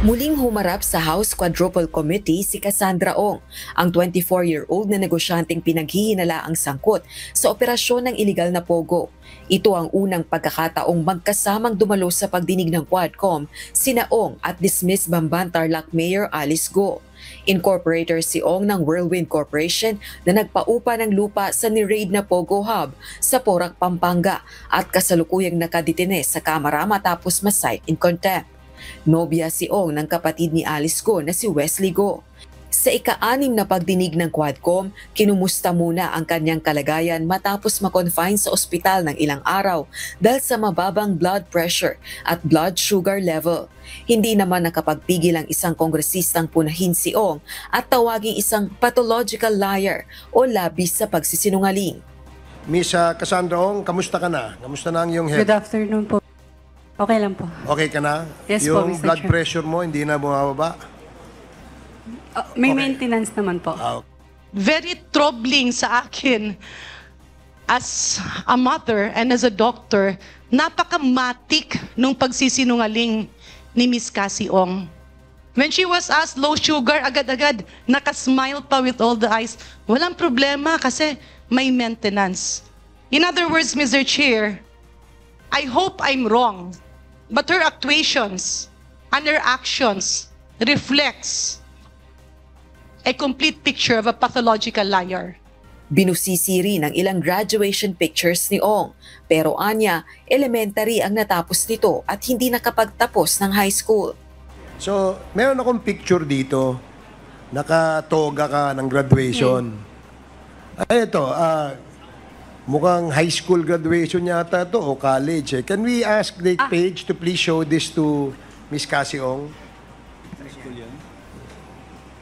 Muling humarap sa House Quadruple Committee si Cassandra Ong, ang 24-year-old na negosyanteng pinaghihinala ang sangkot sa operasyon ng iligal na pogo. Ito ang unang pagkakataong magkasamang dumalo sa pagdinig ng Quadcom sina Ong at dismissed Bamban Tarlac Mayor Alice Go. Incorporator si Ong ng Whirlwind Corporation na nagpaupa ng lupa sa ni-raid na Pogo Hub sa Porac, Pampanga at kasalukuyang nakadetine sa Kamara matapos ma-cite in contempt. Nobya si Ong ng kapatid ni Alice Go na si Wesley Go. Sa ika-6 na pagdinig ng Quadcom, kinumusta muna ang kanyang kalagayan matapos ma-confine sa ospital ng ilang araw dahil sa mababang blood pressure at blood sugar level. Hindi naman nakapagpigil ang isang kongresistang punahin si Ong at tawaging isang pathological liar o labis sa pagsisinungaling. Miss Cassandra Ong, kamusta ka na? Kamusta na ang iyong health? Good afternoon po. Okay lang po. Okay ka na? Yes po, yung Mr. blood Chair. pressure mo hindi na bumababa? May Okay. maintenance naman po. Very troubling sa akin as a mother and as a doctor, napakamatik nung pagsisinungaling ni Miss Cassie Ong. When she was asked low sugar, agad-agad nakasmile pa with all the eyes. Walang problema kasi may maintenance. In other words, Mr. Chair, I hope I'm wrong, but her actuations and her actions reflects a complete picture of a pathological liar. Binusisi rin ang ilang graduation pictures ni Ong, pero anya, elementary ang natapos nito at hindi nakapagtapos ng high school. So, meron akong picture dito. Nakatoga ka ng graduation. Ay, ito. Mukhang high school graduation yata to o college. Can we ask the page to please show this to Miss Cassie Ong?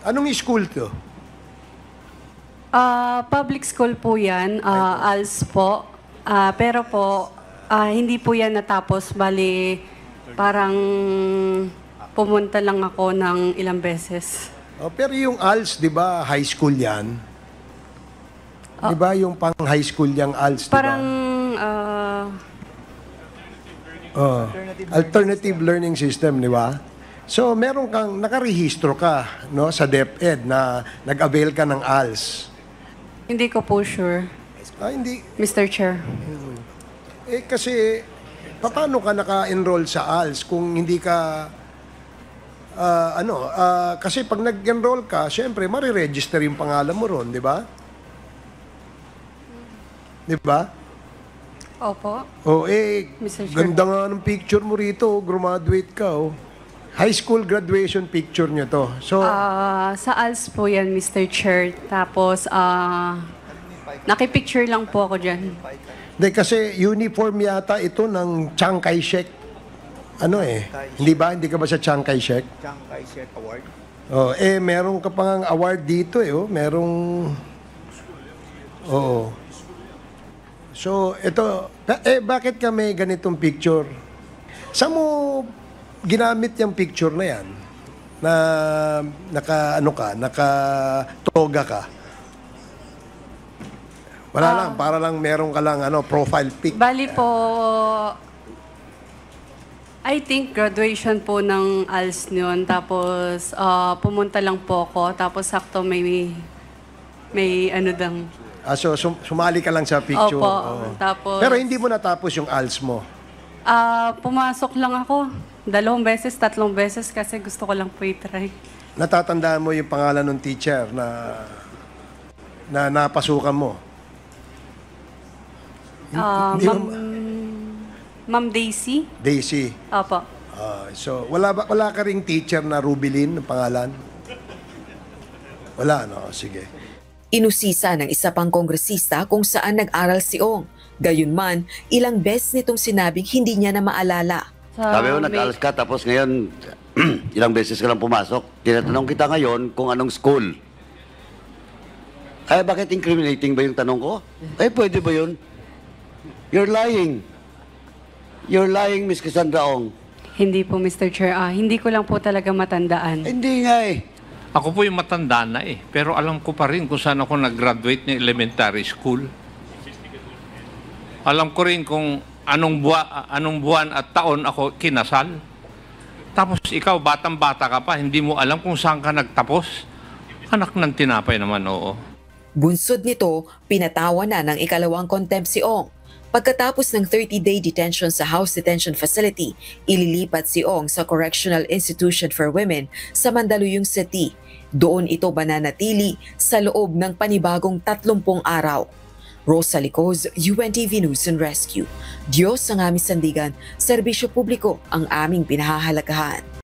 Anong school to? Public school po yan, ALS po. Pero po, hindi po yan natapos. Bali, parang pumunta lang ako ng ilang beses. Oh, pero yung ALS, di ba, high school yan? Di ba yung pang high school yung ALS, di ba? Parang, Alternative Learning System, di ba? So, meron kang, nakarehistro ka no, sa DepEd na nag-avail ka ng ALS. hindi ko po sure, Hindi. Mr. Chair. Kasi, paano ka naka-enroll sa ALS kung hindi ka, kasi pag nag-enroll ka, syempre, mariregister yung pangalan mo ron, di ba? Di ba? Opo. Mr. Mr. Chair. Ganda nga ng picture mo rito, graduate ka, oh. High school graduation picture nyo to. So, Sa ALS po yan, Mr. Chair. Tapos, nakipicture lang po ako dyan. kasi uniform yata ito ng Chiang Kai-shek. Hindi ba? Hindi ka ba sa Chiang Kai-shek? Chiang Kai-shek Award. Meron ka pang award dito, Merong, So, ito, bakit ka may ganitong picture? Saan mo ginamit yung picture na yan? Na nakatoga ka? Wala lang, para lang meron ka lang profile pic. Bali po, I think graduation po ng ALS noon. Tapos, pumunta lang po ako. Tapos, sakto may dang. So, sumali ka lang sa picture. Opo. Oo. Tapos, Pero hindi mo natapos yung ALS mo. pumasok lang ako. 2 beses, 3 beses kasi gusto ko lang po i-try. Natatandaan mo yung pangalan ng teacher na napasukan mo? Hindi mo- Ma'am Daisy? Daisy. Opo. So, wala ka ring teacher na Rubilin ang pangalan? Wala, no? Sige. Inusisa ng isa pang kongresista kung saan nag-aral si Ong. Gayunman, ilang beses nitong sinabing hindi niya na maalala. Sabi mo, nag-alas ka, tapos ngayon, ilang beses ka lang pumasok. Tinatanong kita ngayon kung anong school. Bakit incriminating ba yung tanong ko? Pwede ba yun? You're lying. You're lying, Miss Cassandra Ong. Hindi po, Mr. Chair. Hindi ko lang po talaga matandaan. Hindi nga Ako po yung matanda na pero alam ko pa rin kung saan ako nag-graduate ng elementary school. Alam ko rin kung anong buwan at taon ako kinasal. Tapos ikaw, batang-bata ka pa, hindi mo alam kung saan ka nagtapos. Anak ng tinapay naman, oo. Bunsod nito, pinatawa na ng ikalawang contempt si Ong. Pagkatapos ng 30-day detention sa House Detention Facility, ililipat si Ong sa Correctional Institution for Women sa Mandaluyong City. Doon ito mananatili sa loob ng panibagong 30 araw. Rosa Licoz, UNTV News and Rescue. Diyos ang aming sandigan, serbisyo publiko ang aming pinahahalagahan.